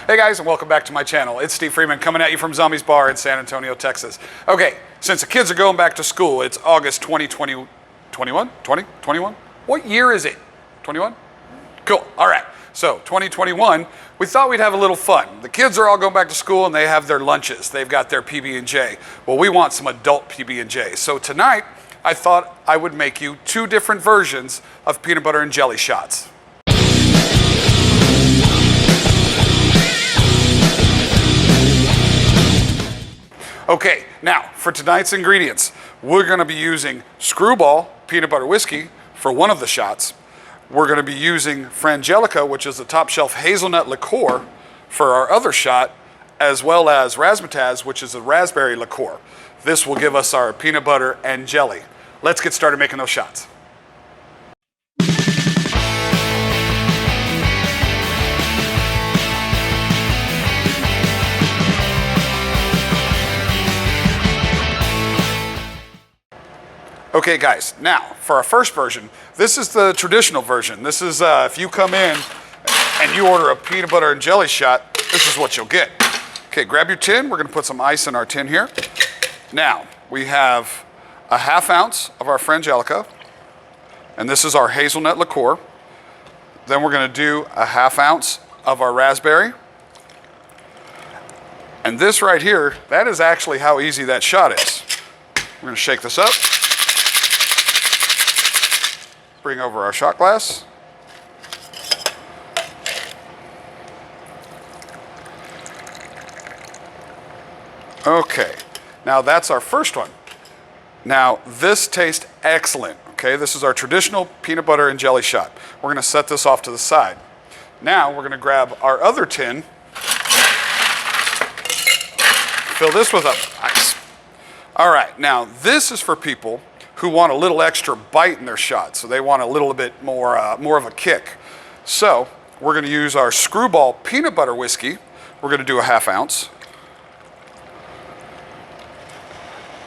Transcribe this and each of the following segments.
Hey guys, and welcome back to my channel. It's Steve Freeman coming at you from Zombies Bar in San Antonio, Texas. Okay, since the kids are going back to school, it's August 2020, 21? 20? 21? What year is it? 21? Cool, all right. So 2021, we thought we'd have a little fun. The kids are all going back to school and they have their lunches. They've got their PB&J. Well, we want some adult PB&J. So tonight, I thought I would make you two different versions of peanut butter and jelly shots. Okay, now for tonight's ingredients, we're gonna be using Screwball peanut butter whiskey for one of the shots. We're gonna be using Frangelica, which is a top shelf hazelnut liqueur, for our other shot, as well as Razzmatazz, which is a raspberry liqueur. This will give us our peanut butter and jelly. Let's get started making those shots. Okay guys, now for our first version, this is the traditional version. This is if you come in and you order a peanut butter and jelly shot, this is what you'll get. Okay, grab your tin. We're gonna put some ice in our tin here. Now, we have a ½ ounce of our Frangelica, and this is our hazelnut liqueur. Then we're gonna do a ½ ounce of our raspberry. And this right here, that is actually how easy that shot is. We're gonna shake this up. Bring over our shot glass. Okay, now that's our first one. Now this tastes excellent, okay? This is our traditional peanut butter and jelly shot. We're gonna set this off to the side. Now we're gonna grab our other tin, fill this with ice. All right, now this is for people who want a little extra bite in their shot, so they want a little bit more of a kick. So we're gonna use our Screwball peanut butter whiskey. We're gonna do a ½ ounce.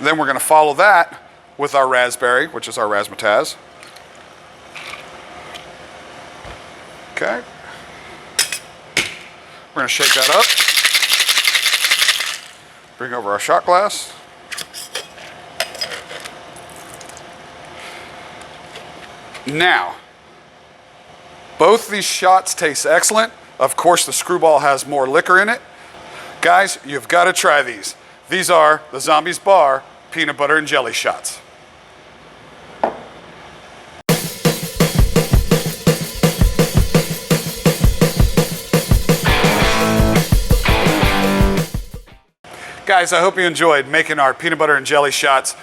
Then we're gonna follow that with our raspberry, which is our Razzmatazz. Okay. We're gonna shake that up. Bring over our shot glass. Now, both these shots taste excellent. Of course, the Screwball has more liquor in it. Guys, you've got to try these. These are the Zombies Bar peanut butter and jelly shots. Guys, I hope you enjoyed making our peanut butter and jelly shots.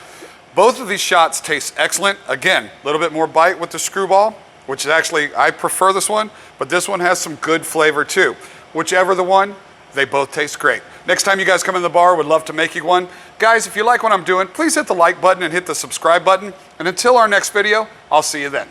Both of these shots taste excellent. Again, a little bit more bite with the Screwball, which is actually, I prefer this one, but this one has some good flavor too. Whichever the one, they both taste great. Next time you guys come in the bar, would love to make you one. Guys, if you like what I'm doing, please hit the like button and hit the subscribe button. And until our next video, I'll see you then.